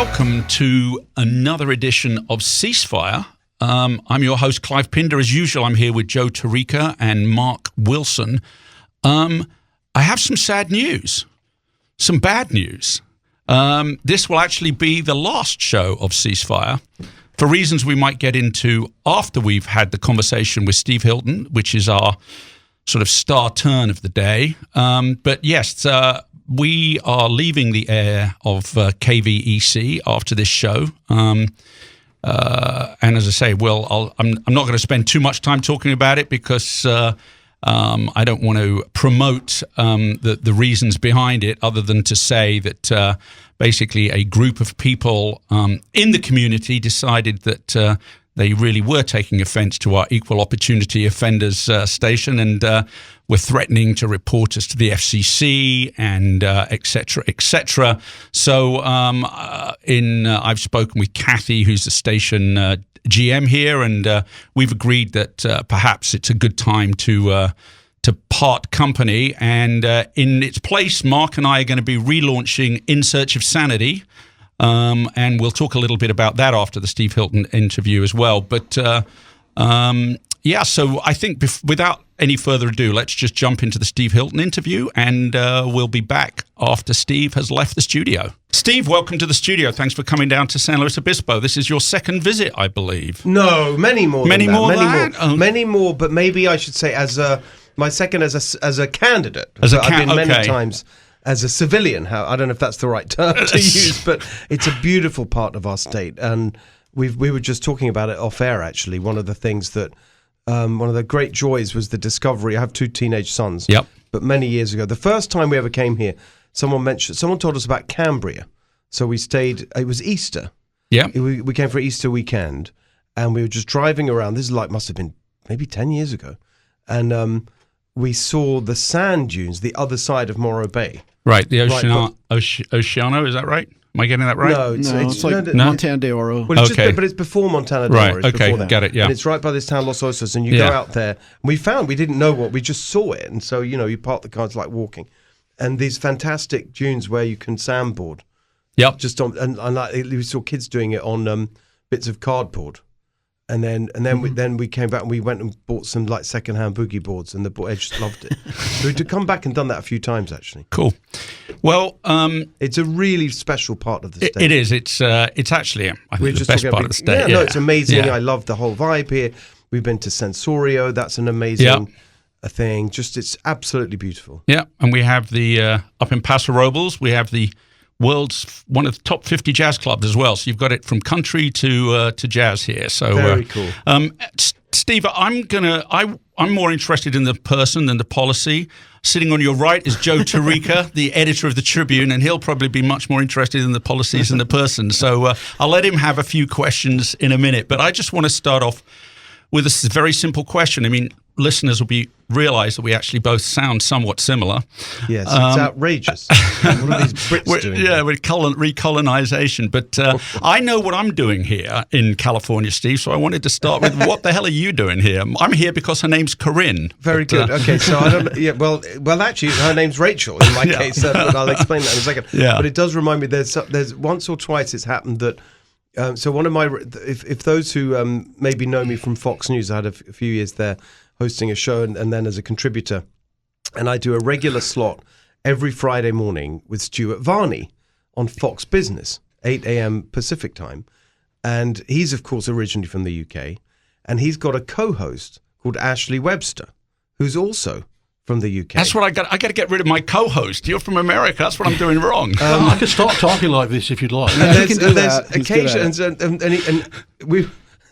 Welcome to another edition of Ceasefire. I'm your host, Clive Pinder. As usual, I'm here with Joe Tarica and Mark Wilson. I have some sad news, some bad news. This will actually be the last show of Ceasefire for reasons we might get into after we've had the conversation with Steve Hilton, which is our sort of star turn of the day. But yes, we are leaving the air of KVEC after this show. And as I say, I'm not going to spend too much time talking about it because I don't want to promote the reasons behind it, other than to say that basically a group of people in the community decided that they really were taking offense to our equal opportunity offenders station and were threatening to report us to the FCC and et cetera, et cetera. So I've spoken with Kathy, who's the station GM here, and we've agreed that perhaps it's a good time to part company. And in its place, Mark and I are going to be relaunching In Search of Sanity. And we'll talk a little bit about that after the Steve Hilton interview as well. But yeah, so I think without any further ado, let's just jump into the Steve Hilton interview, and we'll be back after Steve has left the studio. Steve, welcome to the studio. Thanks for coming down to San Luis Obispo. This is your second visit, I believe. No, many more. Many than more. Many more. But maybe I should say my second as a candidate. I've been many times. As a civilian, I don't know if that's the right term to use, but it's a beautiful part of our state. And we were just talking about it off air, actually. One of the things that, one of the great joys was the discovery. I have two teenage sons. Yep. But many years ago, the first time we ever came here, someone told us about Cambria. So we stayed, it was Easter. Yeah. We came for Easter weekend, and we were just driving around. This must have been maybe 10 years ago. And we saw the sand dunes, the other side of Morro Bay. Right, the Oceano, is that right? Am I getting that right? No, it's like Montana de Oro. Well, but it's before Montana de Oro. Right, okay, got it, yeah. And it's right by this town, Los Osos, and you go out there. And we didn't know we just saw it. And so, you park the car, it's like walking. And these fantastic dunes where you can sandboard. Yep. We saw kids doing it on bits of cardboard. And then we came back and we went and bought some like secondhand boogie boards, and the boys just loved it. So we've come back and done that a few times, actually. Cool. Well, it's a really special part of the state. It is. It's actually I think the best part of the state. No, it's amazing. Yeah. I love the whole vibe here. We've been to Sensorio. That's an amazing thing. Just it's absolutely beautiful. Yeah, and we have the up in Paso Robles. We have the world's one of the top 50 jazz clubs as well. So you've got it from country to jazz here. So very cool. Steve, I'm more interested in the person than the policy. Sitting on your right is Joe Tarica, the editor of the Tribune, and he'll probably be much more interested in the policies than the person. So I'll let him have a few questions in a minute. But I just want to start off with a very simple question. I mean, listeners will realize that we actually both sound somewhat similar. Yes, it's outrageous. What are these Brits doing? Yeah, with recolonization. But I know what I'm doing here in California, Steve, so I wanted to start with what the hell are you doing here? I'm here because her name's Corinne. Very good. Okay, so I don't. Yeah, well, actually, her name's Rachel in my case. But I'll explain that in a second. Yeah. But it does remind me. There's once or twice it's happened that. So one of my, if those who maybe know me from Fox News, I had a few years there hosting a show and then as a contributor, and I do a regular slot every Friday morning with Stuart Varney on Fox Business, 8 a.m. Pacific time, and he's of course originally from the UK, and he's got a co-host called Ashley Webster, who's also from the UK. That's what I got. I got to get rid of my co-host. You're from America. That's what I'm doing wrong. I could start talking like this if you'd like. There's occasions,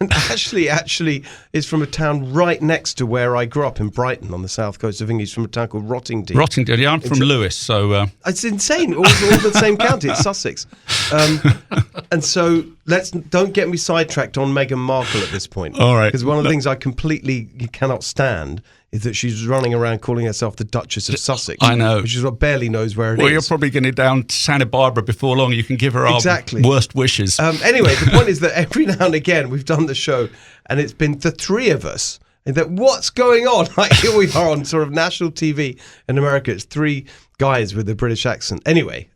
and Ashley actually is from a town right next to where I grew up in Brighton on the south coast of England. He's from a town called Rottingdean. Rottingdean, yeah, I'm from Lewis, so... It's insane, all the same county, it's Sussex. And so don't get me sidetracked on Meghan Markle at this point. All right. Because one of the things I completely cannot stand is that she's running around calling herself the Duchess of Sussex. I know. Which is what barely knows where it is. Well, you're probably going to down to Santa Barbara before long. You can give her our worst wishes. Anyway, the point is that every now and again we've done the show and it's been the three of us. And that what's going on? Like here we are on sort of national TV in America. It's three guys with a British accent. Anyway,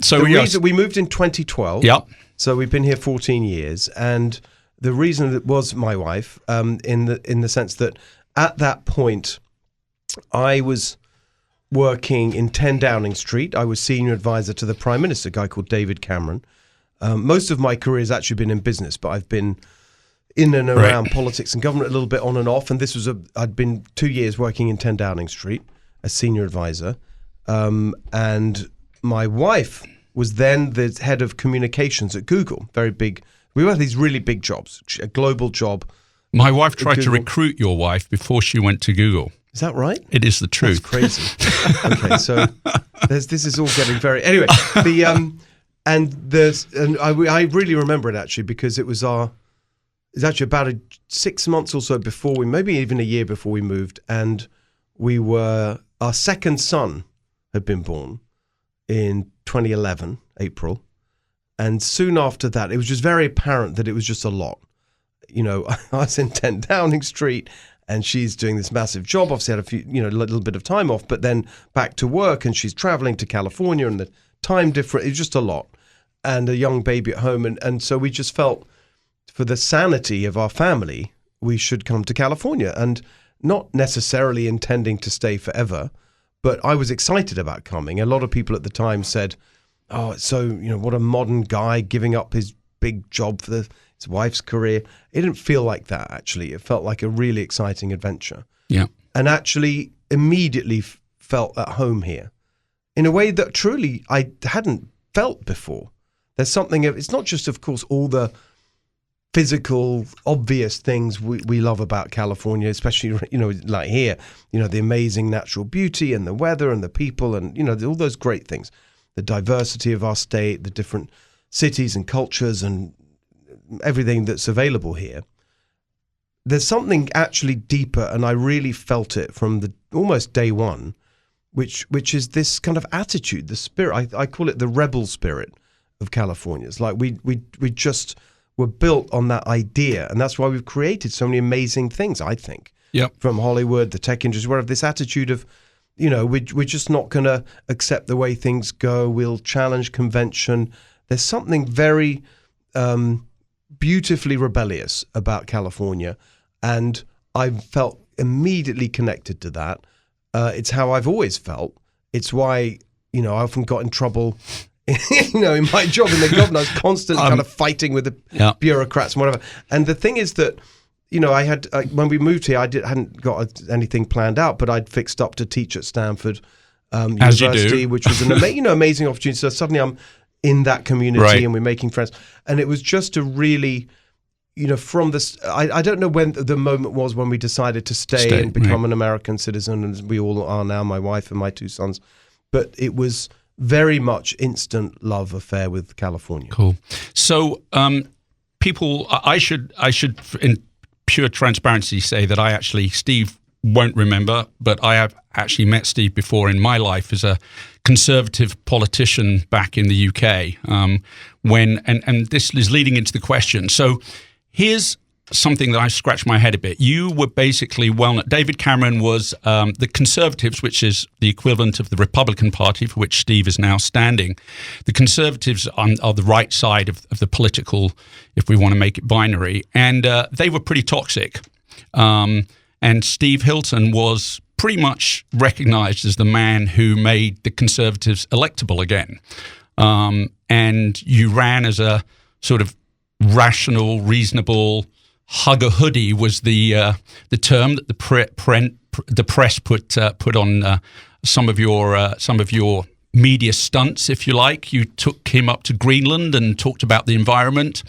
So the reason we moved in 2012. Yep. So we've been here 14 years, and the reason it was my wife, in the sense that at that point, I was working in 10 Downing Street. I was senior advisor to the Prime Minister, a guy called David Cameron. Most of my career has actually been in business, but I've been in and around politics and government a little bit on and off. And this was I'd been 2 years working in 10 Downing Street as senior advisor. And my wife was then the head of communications at Google. Very big. We had these really big jobs, a global job. My wife tried to recruit your wife before she went to Google. Is that right? It is the truth. That's crazy. Okay, so this is all getting very. Anyway, I really remember it actually because it was actually about 6 months or so before maybe even a year before we moved, and our second son had been born in 2011 April, and soon after that, it was just very apparent that it was just a lot. I was in 10 Downing Street. And she's doing this massive job. Obviously had a few, a little bit of time off, but then back to work, and she's traveling to California, and the time difference, it's just a lot. And a young baby at home. And so we just felt for the sanity of our family, we should come to California, and not necessarily intending to stay forever, but I was excited about coming. A lot of people at the time said, oh, so, what a modern guy giving up his big job for his wife's career. It didn't feel like that, actually. It felt like a really exciting adventure. Yeah. And actually immediately felt at home here in a way that truly I hadn't felt before. There's something it's not just, of course, all the physical, obvious things we love about California, especially, like here, the amazing natural beauty and the weather and the people and, all those great things, the diversity of our state, the different cities and cultures and everything that's available here. There's something actually deeper, and I really felt it from the almost day one, which is this kind of attitude, the spirit. I call it the rebel spirit of California. It's like we just were built on that idea, and that's why we've created so many amazing things, I think. Yep. From Hollywood, the tech industry, where this attitude of, we're just not going to accept the way things go. We'll challenge convention. There's something very beautifully rebellious about California, and I felt immediately connected to that. It's how I've always felt. It's why I often got in trouble in my job in the government. I was constantly kind of fighting with the bureaucrats and whatever. And the thing is that I had when we moved here, hadn't got anything planned out, but I'd fixed up to teach at Stanford University, which was an amazing opportunity. So suddenly I'm in that community, and we're making friends. And it was just a really, from this, I don't know when the moment was when we decided to stay and become an American citizen, and we all are now, my wife and my two sons. But it was very much instant love affair with California. Cool. So people, I should in pure transparency say that Steve won't remember, but I have actually met Steve before in my life as a conservative politician back in the UK. And this is leading into the question. So here's something that I scratched my head a bit. You were basically David Cameron was the Conservatives, which is the equivalent of the Republican Party, for which Steve is now standing. The Conservatives are the right side of the political, if we want to make it binary, and they were pretty toxic. And Steve Hilton was pretty much recognized as the man who made the Conservatives electable again. And you ran as a sort of rational, reasonable hugger hoodie was the term that the press put on some of your media stunts, if you like. You took him up to Greenland and talked about the environment.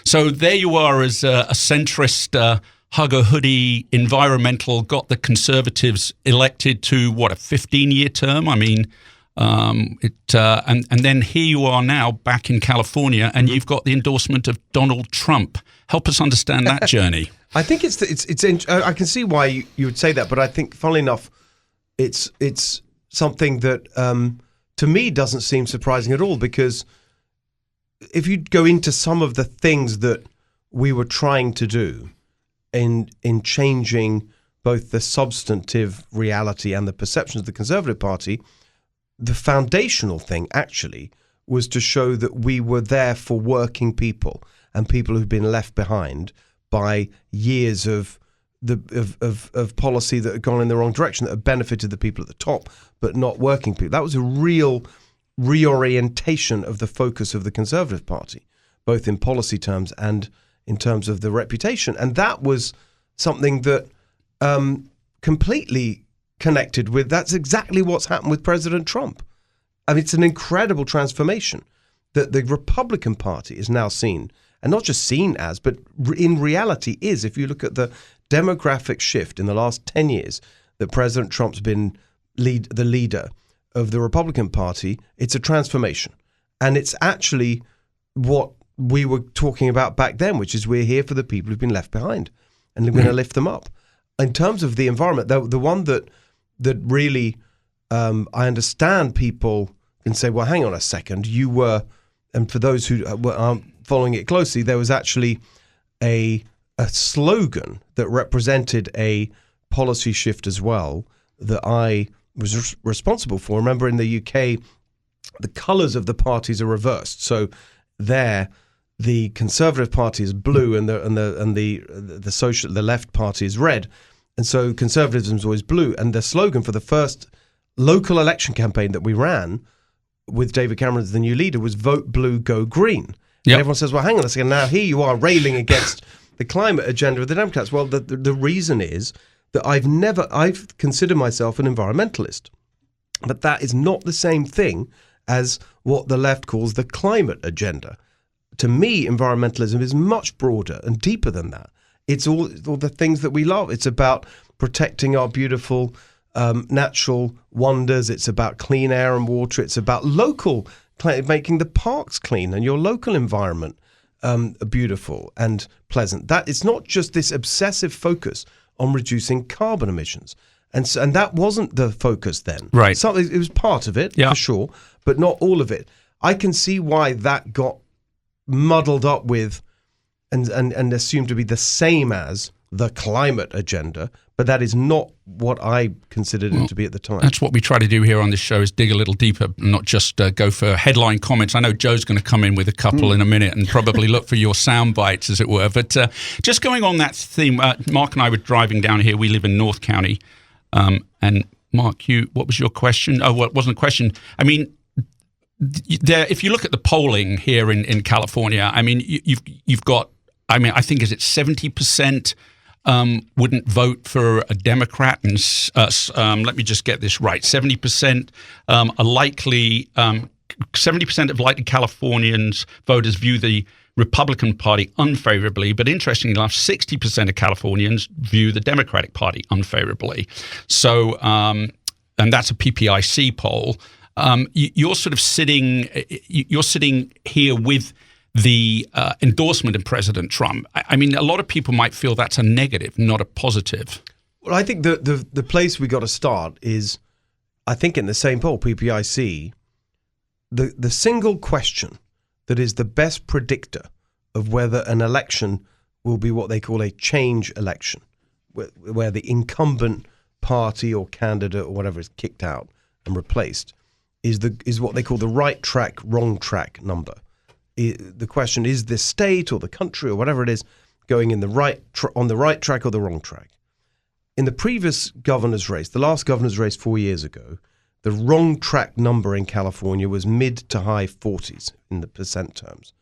So there you are as a centrist hugger hoodie environmental, got the Conservatives elected to a 15-year term. I mean, and then here you are now back in California, and you've got the endorsement of Donald Trump. Help us understand that journey. I think it's I can see why you would say that, but I think, funnily enough, it's something that to me doesn't seem surprising at all, because if you go into some of the things that we were trying to do in changing both the substantive reality and the perceptions of the Conservative Party, the foundational thing actually was to show that we were there for working people and people who've been left behind by years of policy that had gone in the wrong direction, that had benefited the people at the top, but not working people. That was a real reorientation of the focus of the Conservative Party, both in policy terms and in terms of the reputation. And that was something that completely connected with, that's exactly what's happened with President Trump. I mean, it's an incredible transformation that the Republican Party is now seen, and not just seen as, but in reality is. If you look at the demographic shift in the last 10 years that President Trump's been the leader of the Republican Party, it's a transformation. And it's actually what we were talking about back then, which is we're here for the people who've been left behind and we're going to lift them up. In terms of the environment, the one that really I understand people can say, well, hang on a second, you were, and for those who aren't following it closely, there was actually a slogan that represented a policy shift as well that I was responsible for. Remember, in the UK, the colours of the parties are reversed. So there, the Conservative Party is blue, and the left party is red, and so conservatism is always blue. And the slogan for the first local election campaign that we ran with David Cameron as the new leader was "Vote Blue, Go Green." Yep. And everyone says, "Well, hang on a second. Now here you are railing against the climate agenda of the Democrats." Well, the reason is that I've considered myself an environmentalist, but that is not the same thing as what the left calls the climate agenda. To me, environmentalism is much broader and deeper than that. It's all the things that we love. It's about protecting our beautiful natural wonders. It's about clean air and water. It's about making the parks clean and your local environment beautiful and pleasant. That it's not just this obsessive focus on reducing carbon emissions. And that wasn't the focus then. Right. It was part of it, for sure, but not all of it. I can see why that got muddled up with and assumed to be the same as the climate agenda, but that is not what I considered it to be at the time. That's what we try to do here on this show, is dig a little deeper, not just go for headline comments. I know Joe's going to come in with a couple in a minute and probably look for your sound bites, as it were. But just going on that theme, Mark and I were driving down here. We live in North County. And Mark, what was your question? Oh, well, it wasn't a question. I mean, if you look at the polling here in California, I mean, you've got, I mean, I think, is it 70% wouldn't vote for a Democrat, and let me just get this right. 70% are likely. 70% of likely Californians voters view the Republican Party unfavorably, but interestingly enough, 60% of Californians view the Democratic Party unfavorably. So, and that's a PPIC poll. You're sort of sitting here with the endorsement of President Trump. I mean, a lot of people might feel that's a negative, not a positive. Well, I think the place we got to start is, I think in the same poll, PPIC, the single question that is the best predictor of whether an election will be what they call a change election, where the incumbent party or candidate or whatever is kicked out and replaced, is what they call the right track, wrong track number. The question is the state or the country or whatever it is going in on the right track or the wrong track. In the previous governor's race, the last governor's race 4 years ago, the wrong track number in California was mid to high 40s in the percent terms.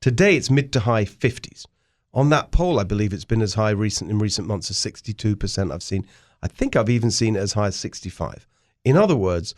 Today, it's mid to high 50s. On that poll, I believe it's been as high in recent months as 62%. I think I've even seen it as high as 65. In other words,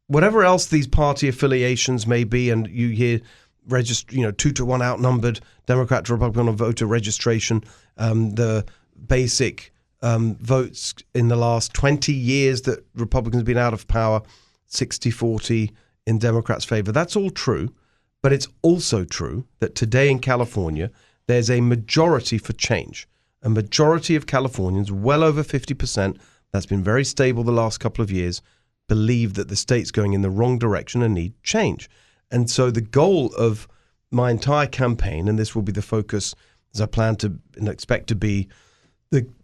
whatever else these party affiliations may be, and you hear 2-to-1 outnumbered Democrat to Republican on voter registration, the basic votes in the last 20 years that Republicans have been out of power, 60-40 in Democrats' favor. That's all true, but it's also true that today in California, there's a majority for change. A majority of Californians, well over 50%, that's been very stable the last couple of years, believe that the state's going in the wrong direction and need change. And so the goal of my entire campaign, and this will be the focus as I plan to and expect to be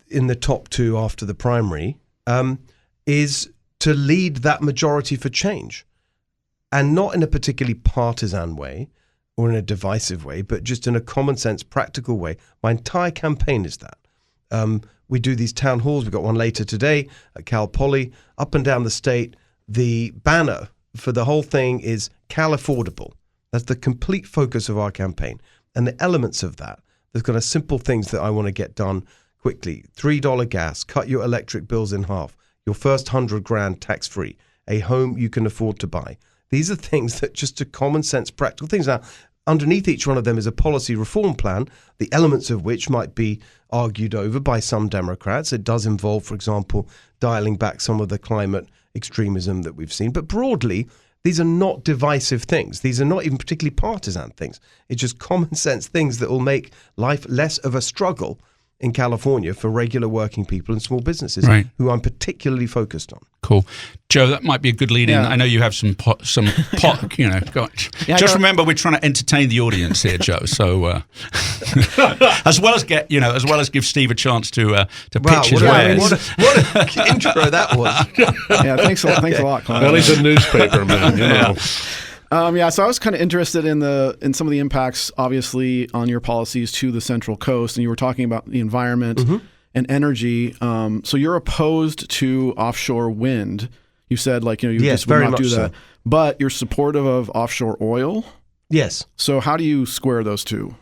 in the top two after the primary, is to lead that majority for change. and not in a particularly partisan way or in a divisive way, but just in a common sense, practical way. My entire campaign is that. We do these town halls. We've got one later today at Cal Poly, up and down the state. The banner for the whole thing is Cal Affordable. That's the complete focus of our campaign. And the elements of that, there's kind of simple things that I want to get done quickly. $3 gas, cut your electric bills in half, your first $100,000 tax-free, a home you can afford to buy. These are things that just are common sense, practical things. Now, underneath each one of them is a policy reform plan, the elements of which might be argued over by some Democrats. It does involve, for example, dialing back some of the climate extremism that we've seen. But broadly, these are not divisive things. These are not even particularly partisan things. It's just common sense things that will make life less of a struggle in California for regular working people and small businesses, who I'm particularly focused on. Cool. Joe, that might be a good lead in. I know you have some you know, just remember we're trying to entertain the audience here, Joe. So as well as give Steve a chance to pitch his wares. What an intro that was. Yeah, thanks a lot, Clive. Well, he's a newspaper man, you know. So I was kind of interested in some of the impacts, obviously, on your policies to the Central Coast, and you were talking about the environment and energy. So you're opposed to offshore wind. You said, you just would not do that. So. But you're supportive of offshore oil? Yes. So how do you square those two?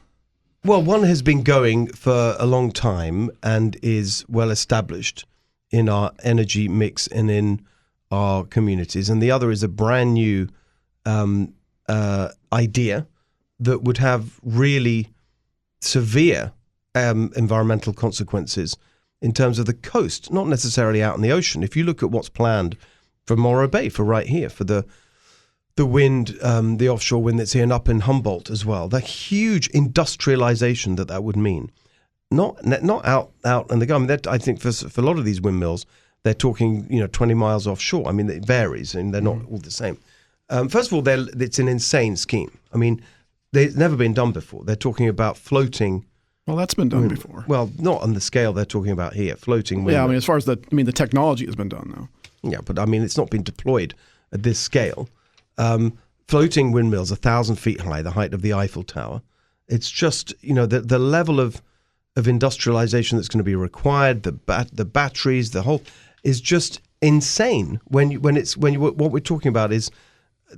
Well, one has been going for a long time and is well established in our energy mix and in our communities. And the other is a brand new idea that would have really severe environmental consequences in terms of the coast, not necessarily out in the ocean. If you look at what's planned for Morro Bay, for right here, for the wind, the offshore wind that's here and up in Humboldt as well, the huge industrialization that would mean, not out in the I mean, I think for a lot of these windmills, they're talking 20 miles offshore. I mean, it varies, and they're not all the same. First of all, it's an insane scheme. I mean, it's never been done before. They're talking about floating. Well, that's been done before. Well, not on the scale they're talking about here, floating windmills. Yeah, I mean, as far as the technology has been done, though. Yeah, but I mean, it's not been deployed at this scale. Floating windmills, 1,000 feet high, the height of the Eiffel Tower. It's just, the level of industrialization that's going to be required, the batteries, the whole, is just insane. What we're talking about is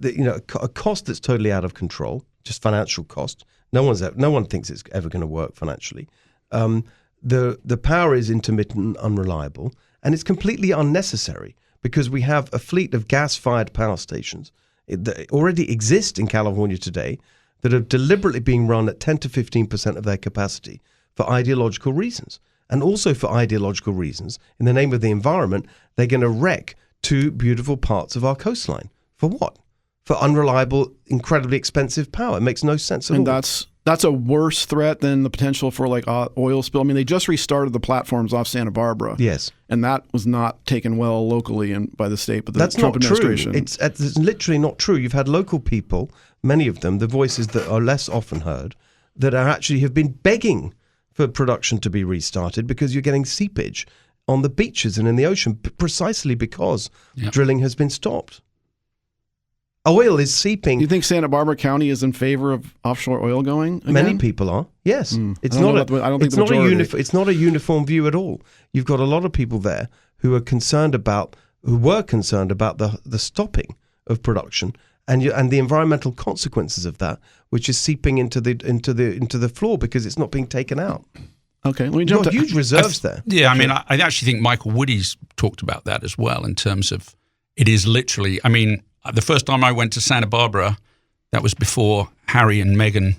a cost that's totally out of control, just financial cost. No one thinks it's ever going to work financially. The power is intermittent, unreliable, and it's completely unnecessary because we have a fleet of gas-fired power stations that already exist in California today that are deliberately being run at 10 to 15% of their capacity for ideological reasons. And also for ideological reasons, in the name of the environment, they're going to wreck two beautiful parts of our coastline. For what? For unreliable, incredibly expensive power. It makes no sense at all. And that's a worse threat than the potential for oil spill. I mean, they just restarted the platforms off Santa Barbara. Yes. And that was not taken well locally and by the state, but the Trump administration. It's literally not true. You've had local people, many of them, the voices that are less often heard, that have been begging for production to be restarted because you're getting seepage on the beaches and in the ocean precisely because drilling has been stopped. Oil is seeping. Do you think Santa Barbara County is in favor of offshore oil going again? Many people are. Yes, it's not a uniform view at all. You've got a lot of people there who were concerned about the stopping of production and the environmental consequences of that, which is seeping into the floor because it's not being taken out. Okay, let me jump to huge reserves there. Yeah, I mean, I actually think Michael Woody's talked about that as well in terms of it is literally. I mean, the first time I went to Santa Barbara, that was before Harry and Meghan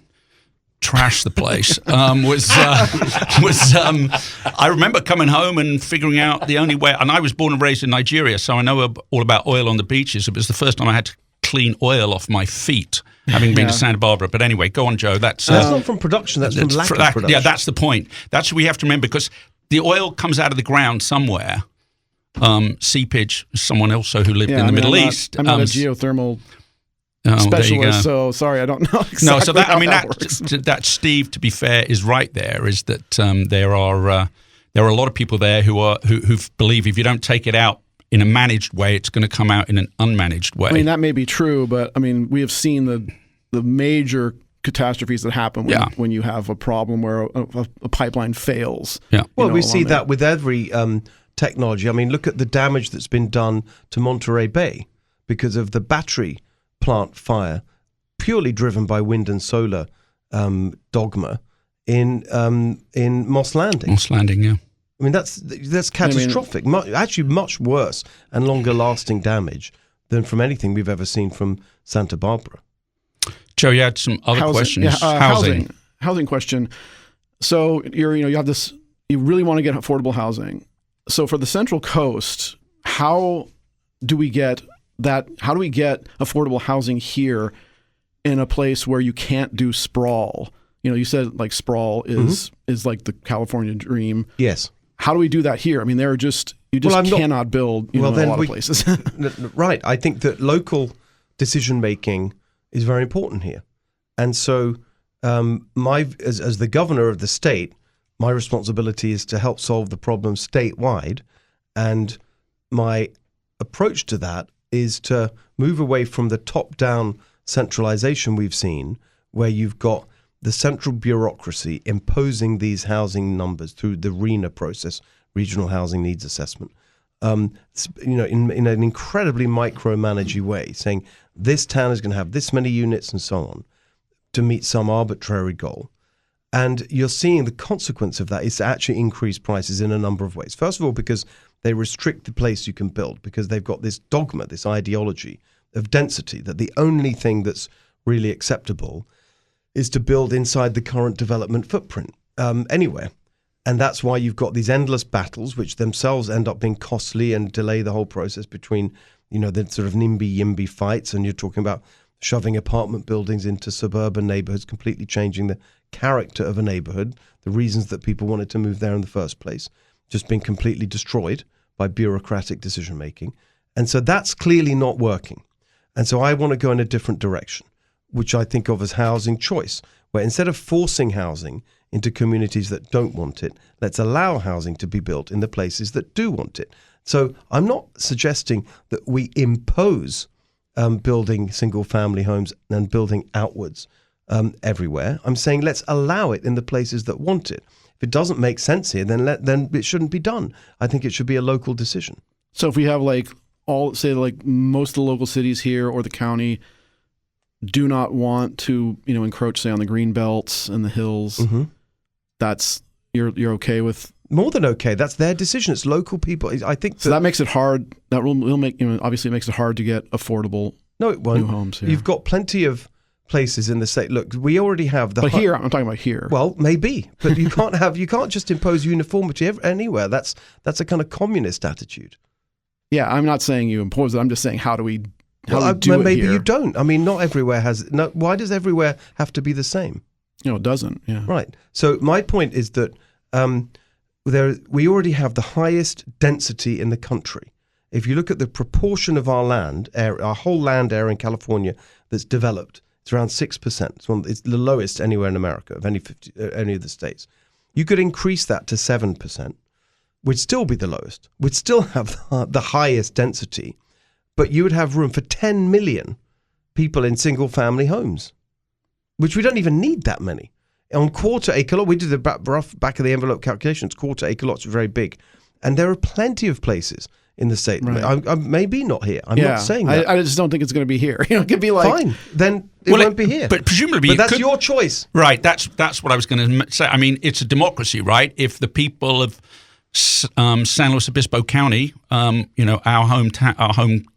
trashed the place. I remember coming home and figuring out the only way. And I was born and raised in Nigeria, so I know all about oil on the beaches. It was the first time I had to clean oil off my feet, having been to Santa Barbara. But anyway, go on, Joe. That's not from production. That's from lack of production. Yeah, that's the point. That's what we have to remember because the oil comes out of the ground somewhere. Seepage, someone also who lived in the Middle East. I'm not a geothermal specialist, so sorry, I don't know exactly no, so that, how I mean, that works. That Steve, to be fair, is right there, is that there are a lot of people there who believe if you don't take it out in a managed way, it's going to come out in an unmanaged way. I mean, that may be true, but I mean, we have seen the major catastrophes that happen when you have a problem where a pipeline fails. Yeah. Well, we see that with every technology. I mean, look at the damage that's been done to Monterey Bay because of the battery plant fire, purely driven by wind and solar dogma in Moss Landing. Moss Landing, yeah. I mean, that's catastrophic. Actually, much worse and longer lasting damage than from anything we've ever seen from Santa Barbara. Joe, you had some other questions. Yeah, housing question. So you have this. You really want to get affordable housing. So for the Central Coast, how do we get that? How do we get affordable housing here in a place where you can't do sprawl? You said like sprawl is like the California dream. Yes. How do we do that here? I mean, you just cannot build in a lot of places. Right. I think that local decision making is very important here. And so as the governor of the state, my responsibility is to help solve the problem statewide. And my approach to that is to move away from the top-down centralization we've seen, where you've got the central bureaucracy imposing these housing numbers through the RHNA process, Regional Housing Needs Assessment, in an incredibly micromanagey way, saying this town is going to have this many units and so on to meet some arbitrary goal. And you're seeing the consequence of that is to actually increase prices in a number of ways. First of all, because they restrict the place you can build, because they've got this dogma, this ideology of density, that the only thing that's really acceptable is to build inside the current development footprint anywhere. And that's why you've got these endless battles, which themselves end up being costly and delay the whole process between, the sort of NIMBY-YIMBY fights. And you're talking about shoving apartment buildings into suburban neighborhoods, completely changing the character of a neighborhood, the reasons that people wanted to move there in the first place, just being completely destroyed by bureaucratic decision making. And so that's clearly not working. And so I want to go in a different direction, which I think of as housing choice, where instead of forcing housing into communities that don't want it, let's allow housing to be built in the places that do want it. So I'm not suggesting that we impose building single-family homes and building outwards everywhere. I'm saying let's allow it in the places that want it. If it doesn't make sense here, then it shouldn't be done. I think it should be a local decision. So if we have most of the local cities here or the county do not want to, encroach, say, on the green belts and the hills, that's you're okay with? More than okay. That's their decision. It's local people. I think so. That makes it hard. That will make obviously it makes it hard to get affordable. No, it won't. New homes. Yeah. You've got plenty of places in the state. Look, we already have the. But here, I'm talking about here. Well, maybe, but you can't just impose uniformity anywhere. That's a kind of communist attitude. Yeah, I'm not saying you impose it. I'm just saying how do we do it maybe here? You don't. I mean, not everywhere has. No, why does everywhere have to be the same? It doesn't. Yeah. Right. So my point is that we already have the highest density in the country. If you look at the proportion of our land, our whole land area in California that's developed, it's around 6%. It's the lowest anywhere in America of any of the states. You could increase that to 7%. Would still be the lowest. Would still have the highest density, but you would have room for 10 million people in single-family homes, which we don't even need that many. On quarter-acre lot, we did the rough back-of-the-envelope calculations. Quarter-acre lots are very big, and there are plenty of places in the state. Right. I maybe not here. I'm not saying that. I just don't think it's going to be here. It could be fine. Then it won't be here. But presumably, but that's your choice, right? That's what I was going to say. I mean, it's a democracy, right? If the people of San Luis Obispo County, our home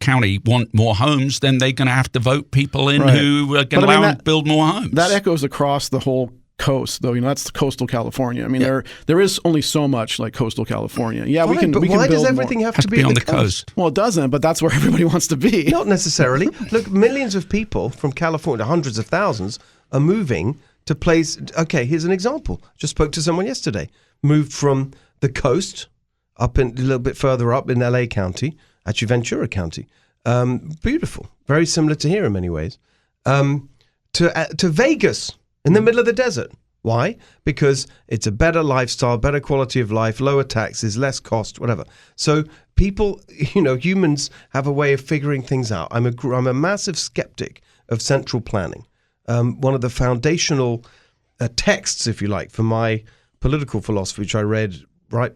county, want more homes, then they're going to have to vote people in who are going to allow them to build more homes. That echoes across the whole coast, though. That's coastal California. I mean, there is only so much like coastal California. Yeah, fine, we can. But why does everything have to be on the coast? Well, it doesn't. But that's where everybody wants to be. Not necessarily. Look, millions of people from California, hundreds of thousands, are moving to place. Okay, here's an example. Just spoke to someone yesterday. Moved from the coast up a little bit further up in LA County, actually Ventura County. Beautiful, very similar to here in many ways. To Vegas in the middle of the desert. Why? Because it's a better lifestyle, better quality of life, lower taxes, less cost, whatever. So people, humans have a way of figuring things out. I'm a massive skeptic of central planning. One of the foundational texts, if you like, for my political philosophy, which I read back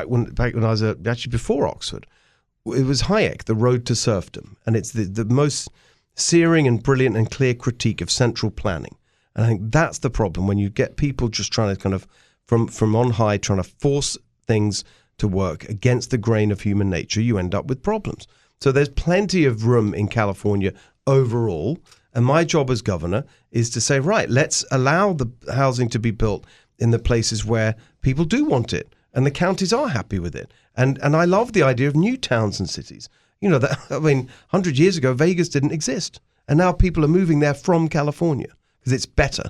when I was actually before Oxford, it was Hayek, The Road to Serfdom, and it's the most searing and brilliant and clear critique of central planning. And I think that's the problem when you get people just trying to kind of from on high trying to force things to work against the grain of human nature. You end up with problems. So there's plenty of room in California overall. And my job as governor is to say, right, let's allow the housing to be built in the places where people do want it and the counties are happy with it. And I love the idea of new towns and cities. 100 years ago, Vegas didn't exist. And now people are moving there from California because it's better.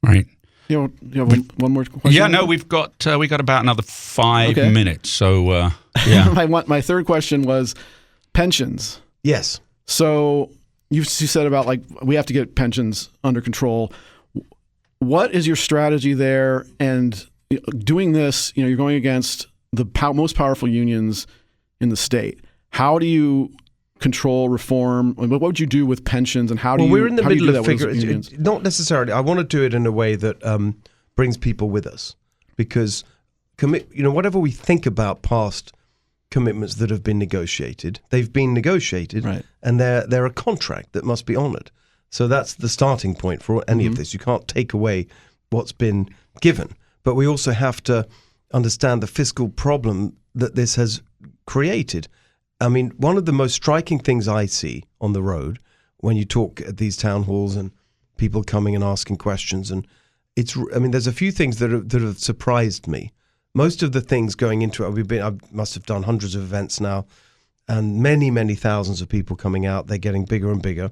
Right. You have one more question? Yeah, no, we got about another 5 minutes. So, yeah. My third question was pensions. Yes. So you said about we have to get pensions under control. What is your strategy there? And doing this, you're going against the most powerful unions in the state. How do you control reform? What would you do with pensions, and how do you? Well, we're in the middle of figuring. Not necessarily. I want to do it in a way that brings people with us, because whatever we think about past commitments that have been negotiated, they've been negotiated, right, and they're a contract that must be honoured. So that's the starting point for any of this. You can't take away what's been given, but we also have to understand the fiscal problem that this has created. I mean, one of the most striking things I see on the road when you talk at these town halls and people coming and asking questions, and there's a few things that have surprised me. Most of the things going into it, I must have done hundreds of events now, and many, many thousands of people coming out. They're getting bigger and bigger.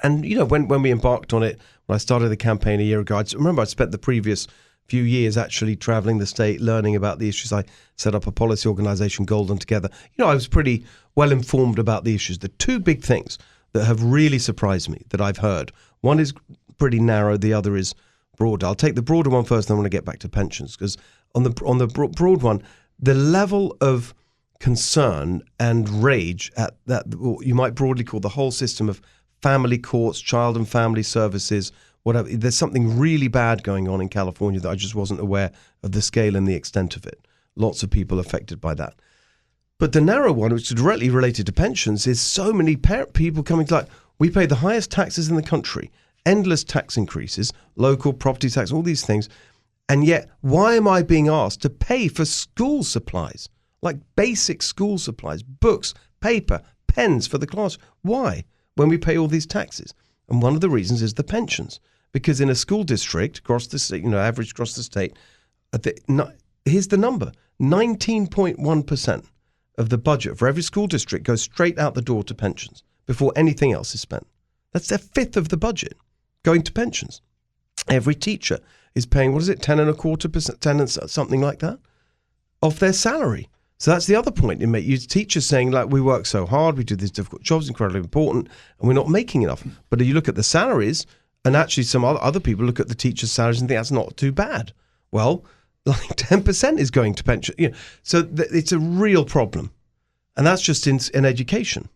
And, when we embarked on it, when I started the campaign a year ago, I remember I spent the previous few years actually traveling the state, learning about the issues. I set up a policy organization, Golden Together. I was pretty well informed about the issues. The two big things that have really surprised me that I've heard, one is pretty narrow, the other is broader. I'll take the broader one first, then I want to get back to pensions, because on the broad one, the level of concern and rage at that, what you might broadly call the whole system of family courts, child and family services, whatever. There's something really bad going on in California that I just wasn't aware of the scale and the extent of it. Lots of people affected by that. But the narrow one, which is directly related to pensions, is so many people coming to we pay the highest taxes in the country, endless tax increases, local property tax, all these things. And yet, why am I being asked to pay for school supplies, like basic school supplies, books, paper, pens for the class? Why? When we pay all these taxes. And one of the reasons is the pensions. Because in a school district across the state, average across the state, here's the number: 19.1% of the budget for every school district goes straight out the door to pensions before anything else is spent. That's a fifth of the budget going to pensions. Every teacher is paying, 10.25%, 10 and something like that, of their salary. So that's the other point you make. You teachers saying, we work so hard, we do these difficult jobs, incredibly important, and we're not making enough. But if you look at the salaries, and actually some other people look at the teachers' salaries and think that's not too bad. Well, 10% is going to pension. So it's a real problem. And that's just in education.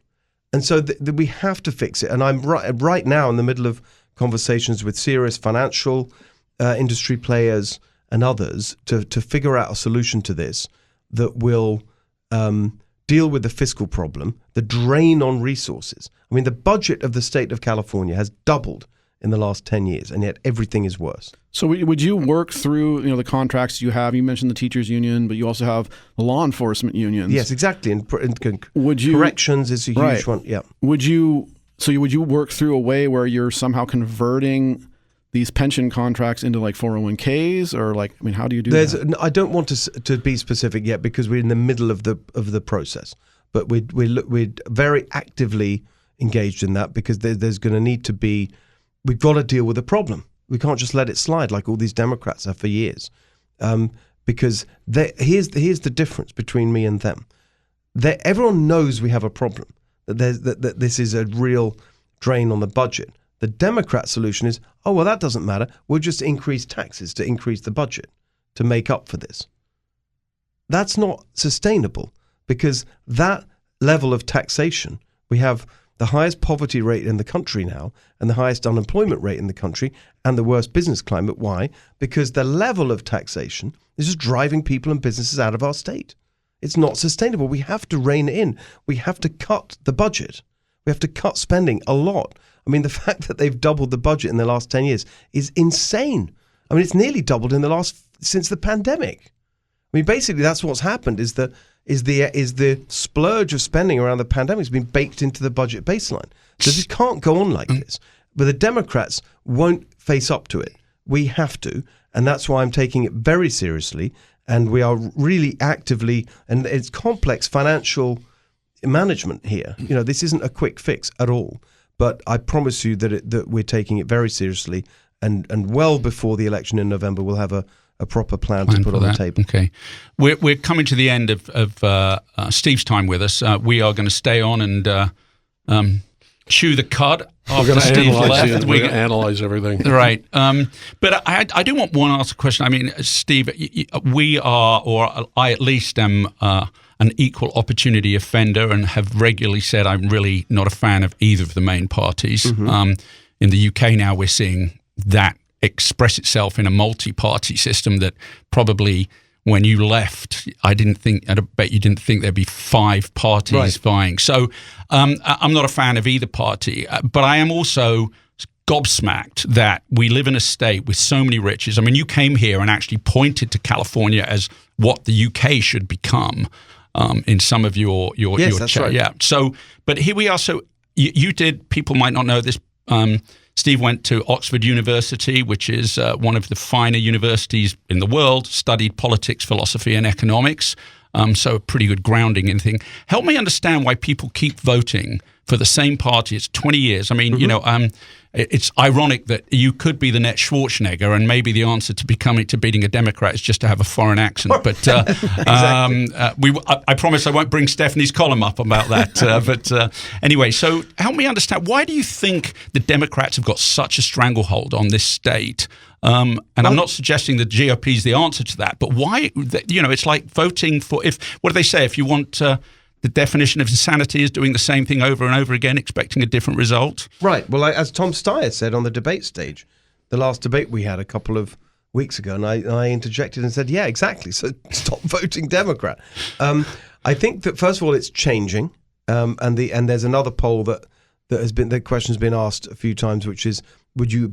And so we have to fix it. And I'm right now in the middle of conversations with serious financial industry players and others to figure out a solution to this that will deal with the fiscal problem, the drain on resources. I mean, the budget of the state of California has doubled in the last 10 years, and yet everything is worse. So would you work through the contracts you have? You mentioned the teachers union, but you also have the law enforcement unions. Yes, exactly. And corrections is a huge one. Yeah. Would you work through a way where you're somehow converting these pension contracts into 401ks, or how do you do that? I don't want to be specific yet because we're in the middle of the process, but we're very actively engaged in that because there's going to need to be. We've got to deal with the problem. We can't just let it slide like all these Democrats have for years, because here's the difference between me and them. Everyone knows we have a problem, that this is a real drain on the budget. The Democrat solution is, oh, well, that doesn't matter. We'll just increase taxes to increase the budget to make up for this. That's not sustainable, because that level of taxation, we have the highest poverty rate in the country now and the highest unemployment rate in the country and the worst business climate. Why? Because the level of taxation is just driving people and businesses out of our state. It's not sustainable. We have to rein it in. We have to cut the budget. We have to cut spending a lot. I mean, the fact that they've doubled the budget in the last 10 years is insane. I mean, it's nearly doubled since the pandemic. I mean, basically, that's what's happened. Is the splurge of spending around the pandemic has been baked into the budget baseline. So this can't go on like this. But the Democrats won't face up to it. We have to, and that's why I'm taking it very seriously. And we are really actively, and it's complex financial management here. You know, this isn't a quick fix at all. But I promise you that we're taking it very seriously, and well before the election in November, we'll have a proper plan to put on the table. Okay, we're coming to the end of Steve's time with us. We are going to stay on and chew the cud after Steve's left. We're going to analyze everything, right? But I do want one last question. I mean, Steve, we are, or I at least am, an equal opportunity offender, and have regularly said I'm really not a fan of either of the main parties. Mm-hmm. In the UK now, we're seeing that express itself in a multi-party system that probably when you left, I bet you didn't think there'd be 5 parties vying. So I'm not a fan of either party, but I am also gobsmacked that we live in a state with so many riches. I mean, you came here and actually pointed to California as what the UK should become in some of your yes, that's right. Yeah. So, but here we are. So you did. People might not know this. Steve went to Oxford University, which is one of the finer universities in the world, studied politics, philosophy, and economics. So a pretty good grounding in thing. Help me understand why people keep voting for the same party. It's 20 years. I mean, it's ironic that you could be the next Schwarzenegger, and maybe the answer to beating a Democrat is just to have a foreign accent. But I promise I won't bring Stephanie's column up about that. Anyway, so help me understand, why do you think the Democrats have got such a stranglehold on this state? I'm not suggesting the GOP is the answer to that, but why? It's like voting for what do they say? If you want. The definition of insanity is doing the same thing over and over again, expecting a different result. Right. Well, as Tom Steyer said on the debate stage, the last debate we had a couple of weeks ago, and I interjected and said, yeah, exactly. So stop voting Democrat. I think that, first of all, it's changing. And there's another poll that has been, the question's been asked a few times, which is, would you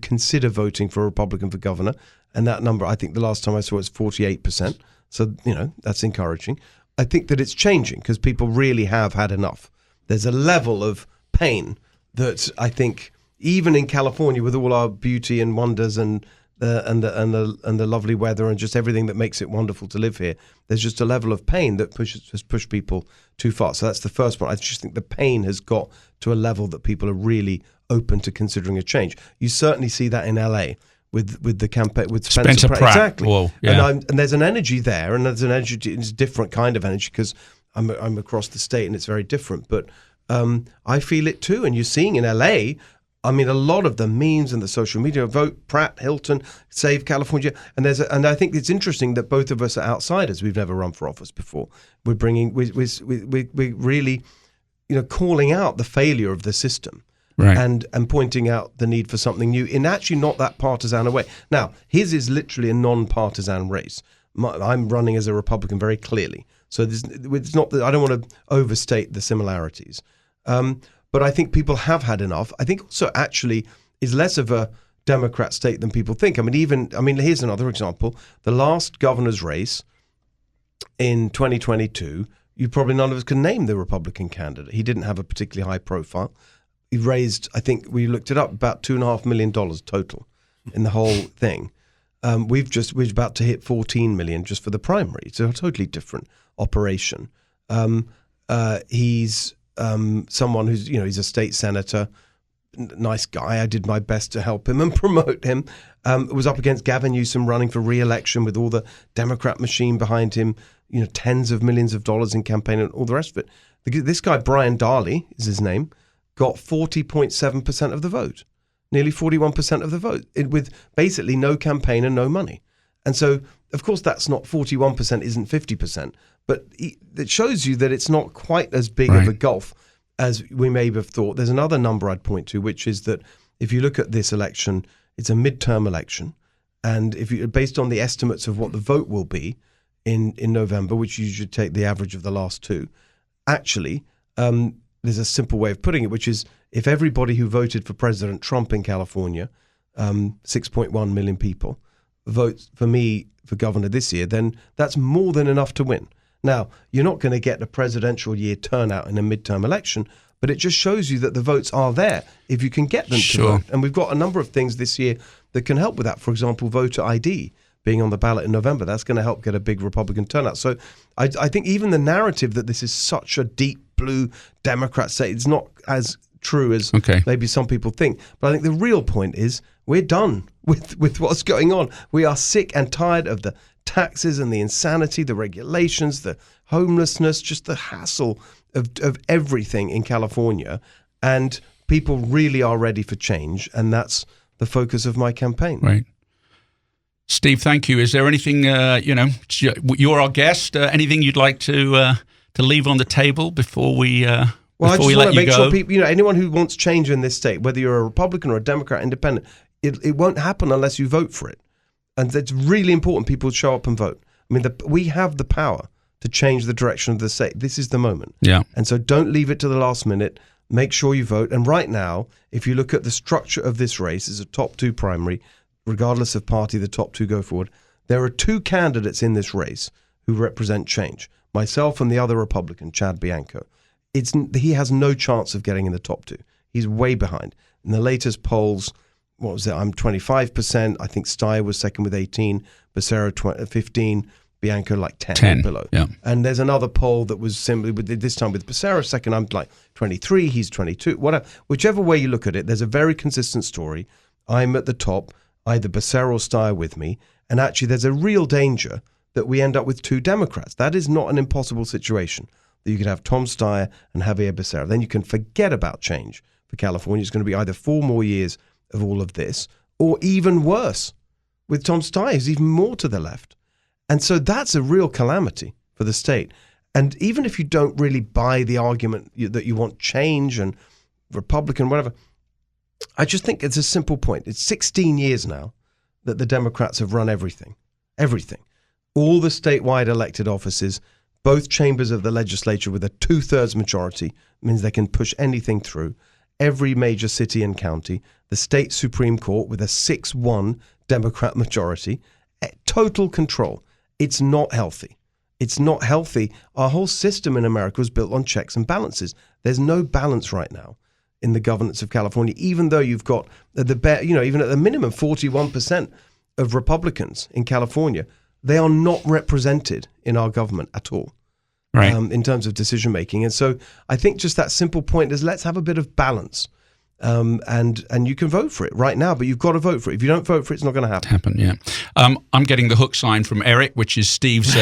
consider voting for a Republican for governor? And that number, I think the last time I saw it was 48%. So, that's encouraging. I think that it's changing because people really have had enough. There's a level of pain that I think even in California, with all our beauty and wonders and the lovely weather and just everything that makes it wonderful to live here, there's just a level of pain that has pushed people too far. So that's the first one. I just think the pain has got to a level that people are really open to considering a change. You certainly see that in LA. With the campaign with Spencer Pratt. Exactly. Whoa, yeah. And there's an energy there, and there's an energy. It's a different kind of energy because I'm across the state and it's very different. But I feel it too, and you're seeing in LA. I mean, a lot of the memes and the social media vote Pratt, Hilton, save California, and I think it's interesting that both of us are outsiders. We've never run for office before. We're really, calling out the failure of the system. Right. And pointing out the need for something new in actually not that partisan a way. Now, his is literally a non-partisan race. I'm running as a Republican very clearly. So it's not that I don't want to overstate the similarities. But I think people have had enough. I think also actually is less of a Democrat state than people think. I mean, here's another example. The last governor's race in 2022, none of us can name the Republican candidate. He didn't have a particularly high profile. He raised, I think we looked it up, about $2.5 million total in the whole thing. We're about to hit 14 million just for the primary. It's a totally different operation. He's someone who's, he's a state senator, nice guy. I did my best to help him and promote him. Was up against Gavin Newsom running for re-election with all the Democrat machine behind him, tens of millions of dollars in campaign and all the rest of it. This guy, Brian Darley is his name, got 40.7% of the vote. nearly 41% of the vote, with basically no campaign and no money. And so, of course, that's not 41% isn't 50%, but it shows you that it's not quite as big of a gulf as we may have thought. There's another number I'd point to, which is that if you look at this election, it's a midterm election. And if you, based on the estimates of what the vote will be in November, which you should take the average of the last two, actually, there's a simple way of putting it, which is if everybody who voted for President Trump in California, 6.1 million people, votes for me for governor this year, then that's more than enough to win. Now, you're not going to get a presidential year turnout in a midterm election, but it just shows you that the votes are there if you can get them to vote. And we've got a number of things this year that can help with that. For example, voter ID being on the ballot in November. That's going to help get a big Republican turnout. So I think even the narrative that this is such a deep blue Democrat state, it's not as true as maybe some people think. But I think the real point is we're done with what's going on. We are sick and tired of the taxes and the insanity, the regulations, the homelessness, just the hassle of everything in California. And people really are ready for change. And that's the focus of my campaign. Right. Steve, thank you. Is there anything, you're our guest, anything you'd like to leave on the table before we Well, I just want to make sure people, anyone who wants change in this state, whether you're a Republican or a Democrat, independent, it won't happen unless you vote for it. And it's really important people show up and vote. I mean, we have the power to change the direction of the state. This is the moment. Yeah. And so don't leave it to the last minute. Make sure you vote. And right now, if you look at the structure of this race, it's a top two primary, regardless of party, the top two go forward. There are two candidates in this race who represent change. Myself and the other Republican, Chad Bianco. He has no chance of getting in the top two. He's way behind. In the latest polls, what was it? I'm 25%. I think Steyer was second with 18, Becerra 15, Bianco like 10 below. Yeah. And there's another poll that was simply this time with Becerra second. I'm like 23, he's 22. Whatever, whichever way you look at it, there's a very consistent story. I'm at the top, either Becerra or Steyer with me, and actually there's a real danger that we end up with two Democrats. That is not an impossible situation. That you could have Tom Steyer and Javier Becerra. Then you can forget about change for California. It's going to be either 4 more years of all of this, or even worse, with Tom Steyer, who's even more to the left. And so that's a real calamity for the state. And even if you don't really buy the argument that you want change and Republican, whatever, I just think it's a simple point. It's 16 years now that the Democrats have run everything. All the statewide elected offices, both chambers of the legislature with a 2/3 majority, means they can push anything through. Every major city and county, the state Supreme Court with a 6-1 Democrat majority, total control. It's not healthy. It's not healthy. Our whole system in America was built on checks and balances. There's no balance right now in the governance of California, even though you've got even at the minimum 41% of Republicans in California, they are not represented in our government at all. Right. In terms of decision making. And so I think just that simple point is let's have a bit of balance. And you can vote for it right now, but you've got to vote for it. If you don't vote for it, it's not going to happen. Yeah. I'm getting the hook sign from Eric, which is Steve's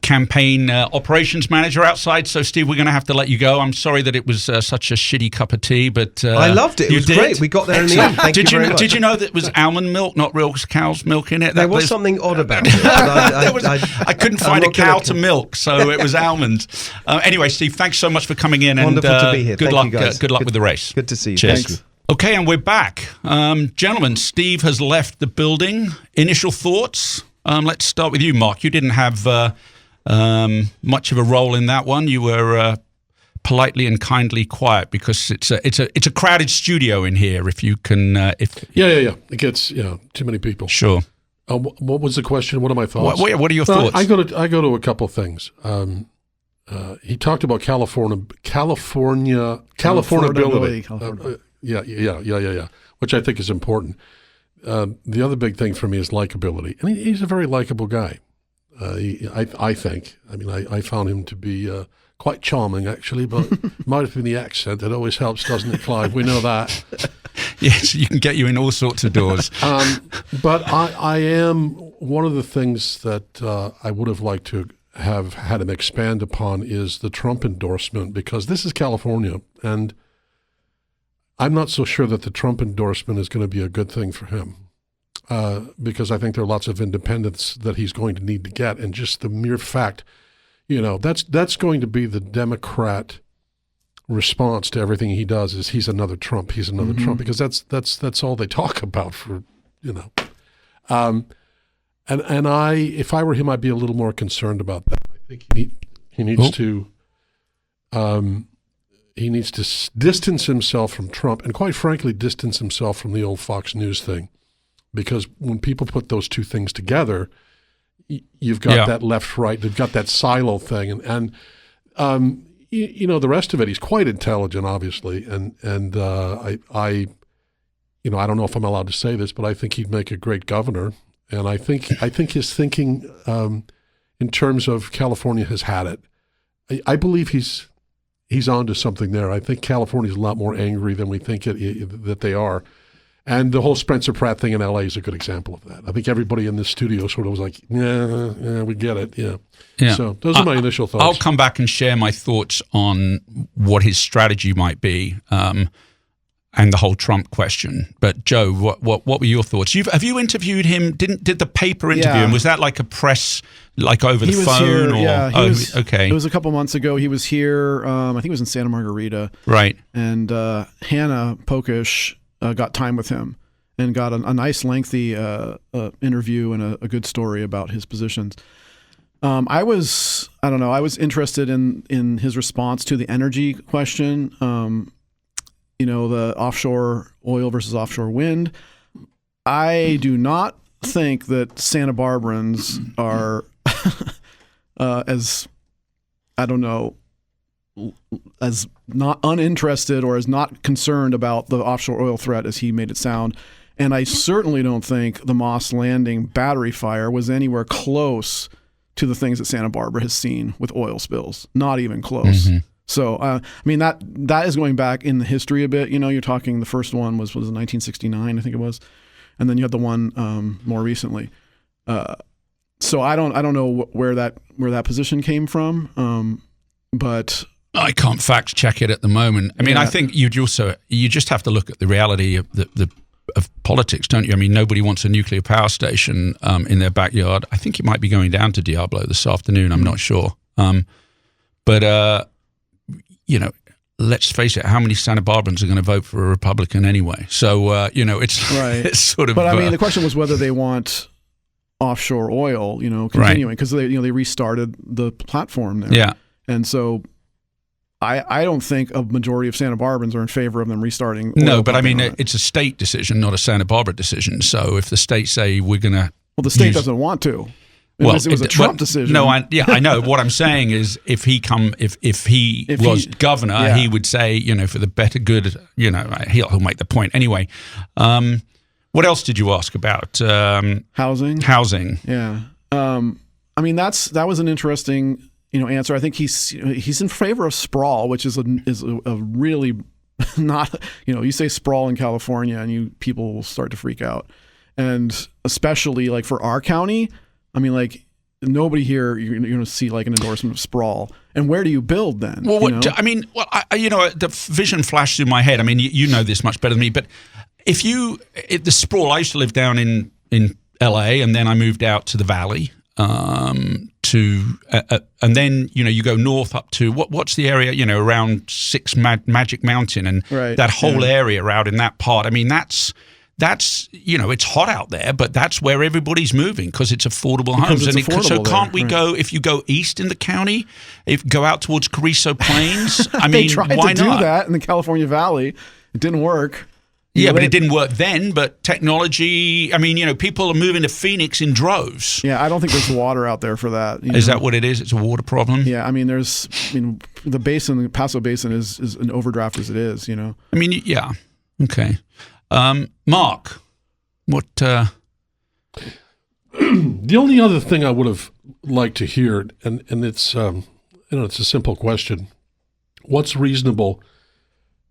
campaign operations manager outside. So, Steve, we're going to have to let you go. I'm sorry that it was such a shitty cup of tea, but I loved it. It was great. We got there in the end. Thank you very much. Did you know that it was almond milk, not real cow's milk in it? There was something odd about it. I couldn't find a cow to milk, so it was almond. Anyway, Steve, thanks so much for coming in. Wonderful to be here. Good Thank luck. you guys. Good luck with the race. Good to see you. Cheers. Thanks. Okay, and we're back. Gentlemen, Steve has left the building. Initial thoughts? Let's start with you, Mark. You didn't have much of a role in that one. You were politely and kindly quiet because it's a crowded studio in here. If you can, Yeah. It gets too many people. Sure. What was the question? What are my thoughts? What are your thoughts? I go to a couple of things. He talked about Californiability. Yeah. Which I think is important. The other big thing for me is likability. I mean, he's a very likable guy. I think. I mean, I found him to be quite charming, actually, but it might have been the accent. It always helps, doesn't it, Clive? We know that. Yes, you can get you in all sorts of doors. But I am, one of the things that I would have liked to have had him expand upon is the Trump endorsement, because this is California, and I'm not so sure that the Trump endorsement is going to be a good thing for him, because I think there are lots of independents that he's going to need to get, and just the mere fact, that's going to be the Democrat response to everything he does is he's another Trump, Trump, because that's all they talk about for. And if I were him, I'd be a little more concerned about that. I think he needs to distance himself from Trump, and quite frankly, distance himself from the old Fox News thing, because when people put those two things together, you've got that left-right, they've got that silo thing, and the rest of it, he's quite intelligent, obviously, and I don't know if I'm allowed to say this, but I think he'd make a great governor. And I think his thinking in terms of California has had it. I believe he's onto something there. I think California's a lot more angry than we think that they are. And the whole Spencer Pratt thing in L.A. is a good example of that. I think everybody in this studio sort of was like, yeah, we get it. Yeah. So those are my initial thoughts. I'll come back and share my thoughts on what his strategy might be. And the whole Trump question. But Joe, what were your thoughts? Have you interviewed him? Did the paper interview him? Was that like a press, like over the phone? Here, okay. It was a couple months ago. He was here. I think it was in Santa Margarita. Right. And Hannah Pokish got time with him and got a nice lengthy interview and a good story about his positions. I was interested in his response to the energy question. The offshore oil versus offshore wind. I do not think that Santa Barbarans are as not uninterested or as not concerned about the offshore oil threat as he made it sound. And I certainly don't think the Moss Landing battery fire was anywhere close to the things that Santa Barbara has seen with oil spills. Not even close. Mm-hmm. So, that is going back in the history a bit. You're talking the first one was in 1969, I think it was. And then you had the one more recently. So I don't know where that position came from, but I can't fact check it at the moment. I think you just have to look at the reality of of politics, don't you? Nobody wants a nuclear power station in their backyard. I think it might be going down to Diablo this afternoon. I'm not sure. Let's face it, how many Santa Barbans are going to vote for a Republican anyway? So, it's, right. It's sort of... But, the question was whether they want offshore oil, continuing, because they restarted the platform there. Yeah. And so I don't think a majority of Santa Barbans are in favor of them restarting. No, but it's a state decision, not a Santa Barbara decision. So if the state say we're going to... Well, the state doesn't want to. It was a Trump decision. No, I know. What I'm saying is, if he was governor, he would say, for the better good, he'll make the point anyway. What else did you ask about? Housing. Yeah. That was an interesting, answer. I think he's in favor of sprawl, which is a really not, you say sprawl in California and people will start to freak out, and especially like for our county. Nobody here, you're going to see like an endorsement of sprawl. And where do you build then? Well, the vision flashed through my head. You know this much better than me, but the sprawl, I used to live down in LA, and then I moved out to the valley and then, you go north up to, what's the area, around Magic Mountain and that whole area out in that part. That's it's hot out there, but that's where everybody's moving because it's affordable homes. So can't we go, if you go east in the county, go out towards Carrizo Plains? They tried to do that in the California Valley. It didn't work. But it didn't work then. But technology, people are moving to Phoenix in droves. Yeah, I don't think there's water out there for that. Is that what it is? It's a water problem? Yeah, the basin, the Paso Basin is an overdraft as it is, Yeah. Okay. Mark, what? The only other thing I would have liked to hear, and it's it's a simple question: what's reasonable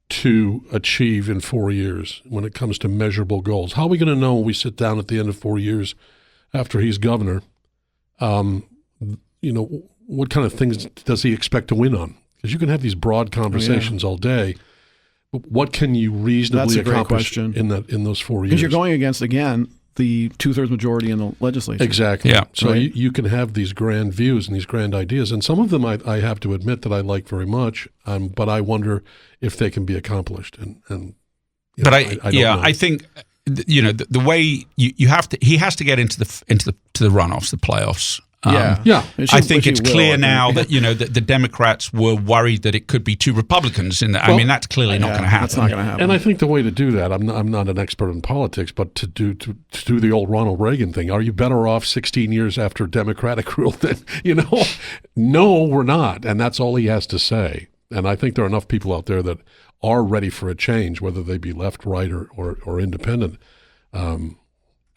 to achieve in 4 years when it comes to measurable goals? How are we going to know when we sit down at the end of 4 years after he's governor? What kind of things does he expect to win on? Because you can have these broad conversations all day. what can you reasonably That's a great accomplish question. in those 4 years? Because you're going against, again, the 2/3 majority in the legislature. Exactly. Yeah. So Right. you can have these grand views and these grand ideas, and some of them I have to admit that I like very much, but I wonder if they can be accomplished. And you know, But I don't know. I think the way he has to get into the runoffs, the playoffs. Yeah. I think it's clear now that that the Democrats were worried that it could be two Republicans in that. I mean, that's clearly not going to happen. That's not going to happen. And I think the way to do that, I'm not an expert in politics, but to do the old Ronald Reagan thing, are you better off 16 years after Democratic rule than, no, we're not. And that's all he has to say. And I think there are enough people out there that are ready for a change, whether they be left, right, or independent.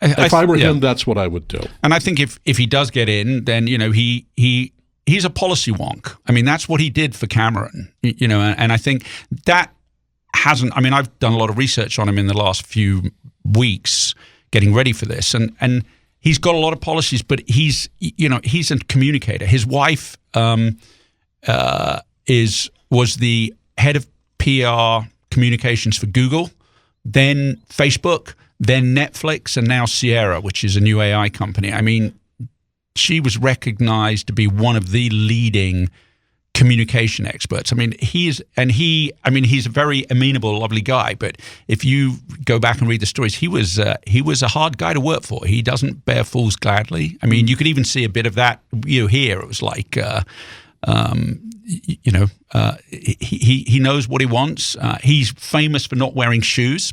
If I were him, that's what I would do. And I think if he does get in, then he's a policy wonk. I mean, that's what he did for Cameron. And I think that hasn't. I mean, I've done a lot of research on him in the last few weeks, getting ready for this, and he's got a lot of policies, but he's a communicator. His wife was the head of PR communications for Google, then Facebook, then Netflix, and now Sierra, which is a new AI company. I mean, she was recognized to be one of the leading communication experts. I mean, he's a very amenable, lovely guy. But if you go back and read the stories, he was a hard guy to work for. He doesn't bear fools gladly. I mean, you could even see a bit of that here. It was like, he knows what he wants. He's famous for not wearing shoes.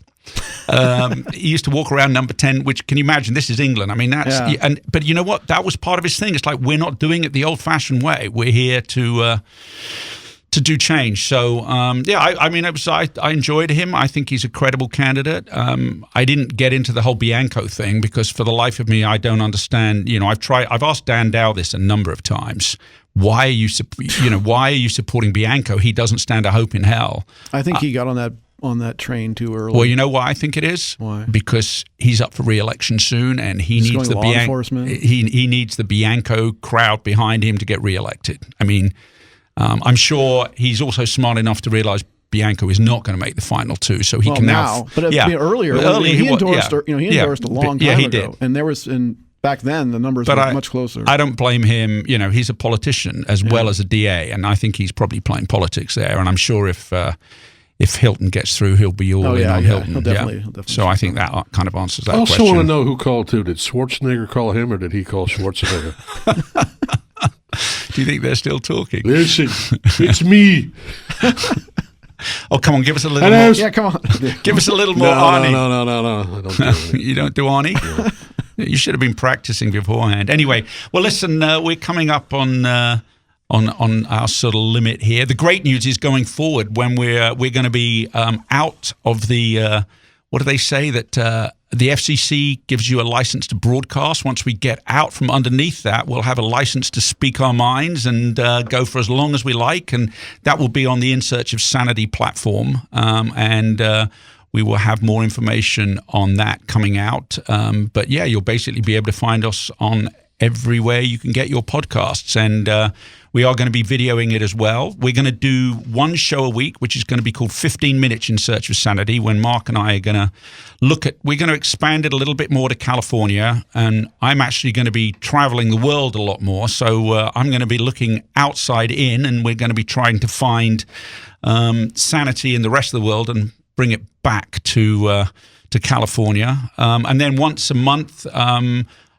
He used to walk around number 10, which, can you imagine? This is England. I mean, but you know what? That was part of his thing. It's like, we're not doing it the old-fashioned way. We're here to do change. So, I enjoyed him. I think he's a credible candidate. I didn't get into the whole Bianco thing because, for the life of me, I don't understand. I've asked Dan Dow this a number of times. Why are you supporting Bianco? He doesn't stand a hope in hell. I think he got on that train too early. Well, you know why I think it is? Why? Because he's up for re-election soon, and He's needs the law enforcement. He needs the Bianco crowd behind him to get re-elected. I mean, I'm sure he's also smart enough to realize Bianco is not going to make the final two, so he can now. But earlier, he endorsed a long time ago, did. And there was back then the numbers were much closer. I don't blame him. He's a politician as well as a DA, and I think he's probably playing politics there. And I'm sure if Hilton gets through, he'll be all in on Hilton. He'll definitely so I think that kind of answers that question. I question. also want to know who called too. Did Schwarzenegger call him, or did he call Schwarzenegger? Do you think they're still talking? Listen, it's me. Oh, come on, give us a little more. Yeah, come on. Give us a little more Arnie. No. I don't do it. You don't do Arnie? Yeah. You should have been practicing beforehand. Anyway, well, listen, we're coming up on our sort of limit here. The great news is going forward when we're going to be out of the what do they say, that the FCC gives you a license to broadcast. Once we get out from underneath that, we'll have a license to speak our minds and go for as long as we like, and that will be on the In Search of Sanity platform, and we will have more information on that coming out. But yeah, you'll basically be able to find us on everywhere you can get your podcasts, and we are going to be videoing it as well. We're going to do one show a week, which is going to be called 15 Minutes in Search of Sanity, when Mark and I are going to we're going to expand it a little bit more to California, and I'm actually going to be traveling the world a lot more, so I'm going to be looking outside in, and we're going to be trying to find sanity in the rest of the world and bring it back to California. And then once a month,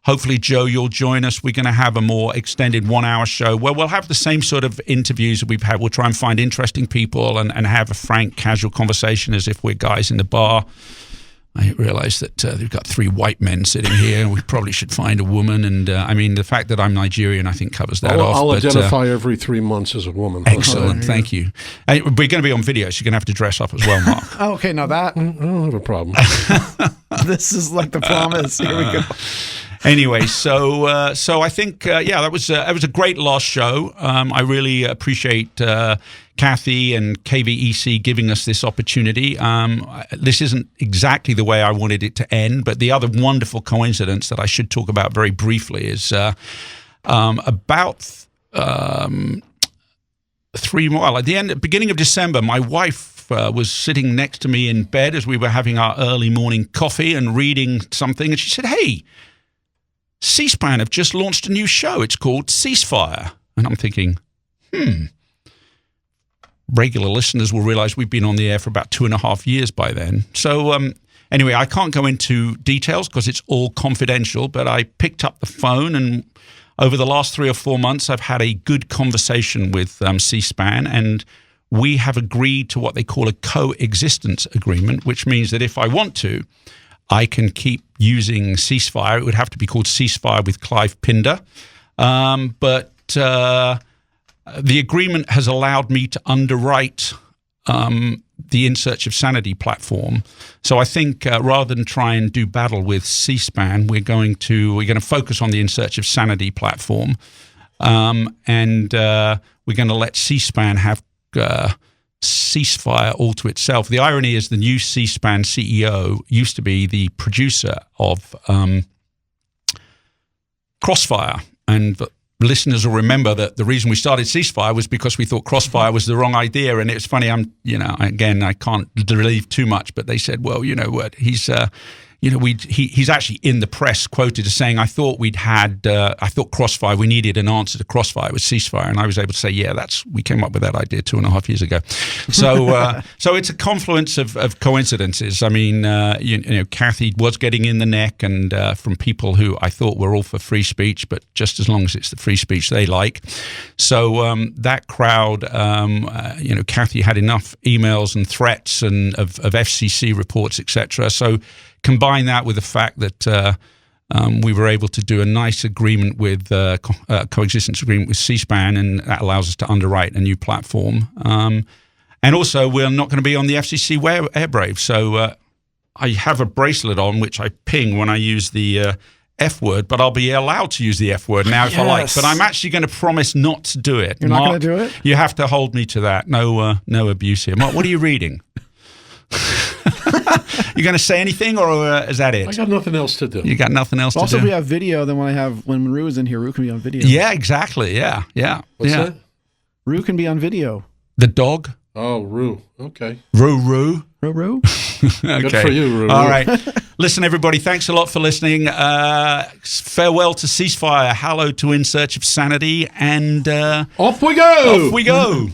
hopefully, Joe, you'll join us. We're going to have a more extended 1-hour show where we'll have the same sort of interviews that we've had. We'll try and find interesting people and have a frank, casual conversation as if we're guys in the bar. I realize that we've got 3 white men sitting here. We probably should find a woman. And I mean, the fact that I'm Nigerian, I think, covers that off. I'll identify every 3 months as a woman. Excellent. Thank you. We're going to be on video, so you're going to have to dress up as well, Mark. Oh, okay, now that. I don't have a problem. This is like the promise. Here we go. Anyway, so I think that was a great last show. I really appreciate Kathy and KVEC giving us this opportunity. This isn't exactly the way I wanted it to end, but the other wonderful coincidence that I should talk about very briefly is about 3 more. At the beginning of December, my wife was sitting next to me in bed as we were having our early morning coffee and reading something, and she said, "Hey, C-SPAN have just launched a new show. It's called Ceasefire." And I'm thinking, regular listeners will realize we've been on the air for about 2.5 years by then. So anyway, I can't go into details because it's all confidential, but I picked up the phone, and over the last 3 or 4 months, I've had a good conversation with C-SPAN, and we have agreed to what they call a coexistence agreement, which means that if I want to, I can keep using Ceasefire. It would have to be called Ceasefire with Clive Pinder. But the agreement has allowed me to underwrite the In Search of Sanity platform. So I think rather than try and do battle with C-SPAN, we're going to focus on the In Search of Sanity platform, and we're going to let C-SPAN have Ceasefire all to itself. The irony is the new C-SPAN CEO used to be the producer of Crossfire, and listeners will remember that the reason we started Ceasefire was because we thought Crossfire was the wrong idea. And it's funny, I can't relieve too much, but they said, well, you know what, he's actually in the press quoted as saying, I thought Crossfire, we needed an answer to Crossfire with Ceasefire. And I was able to say, yeah, we came up with that idea 2.5 years ago. So, so it's a confluence of coincidences. I mean, Kathy was getting in the neck, and from people who I thought were all for free speech, but just as long as it's the free speech they like. So that crowd, Kathy had enough emails and threats and of FCC reports, etc. So combine that with the fact that we were able to do a nice agreement with coexistence agreement with C-SPAN, and that allows us to underwrite a new platform. And also, we're not going to be on the FCC airbrave. So I have a bracelet on which I ping when I use the F word, but I'll be allowed to use the F word now if I like. But I'm actually going to promise not to do it. You're not going to do it? You have to hold me to that. No abuse here. Mark, what are you reading? You going to say anything, or is that it? I got nothing else to do. You got nothing else to do? Also, if we have video, then when Rue is in here, Rue can be on video. Yeah, exactly. Yeah. What's that? Rue can be on video. The dog? Oh, Rue. Okay. Rue? Rue? Okay. Good for you, Rue. All right. Listen, everybody, thanks a lot for listening. Farewell to Ceasefire. Hello to In Search of Sanity. And off we go! Off we go!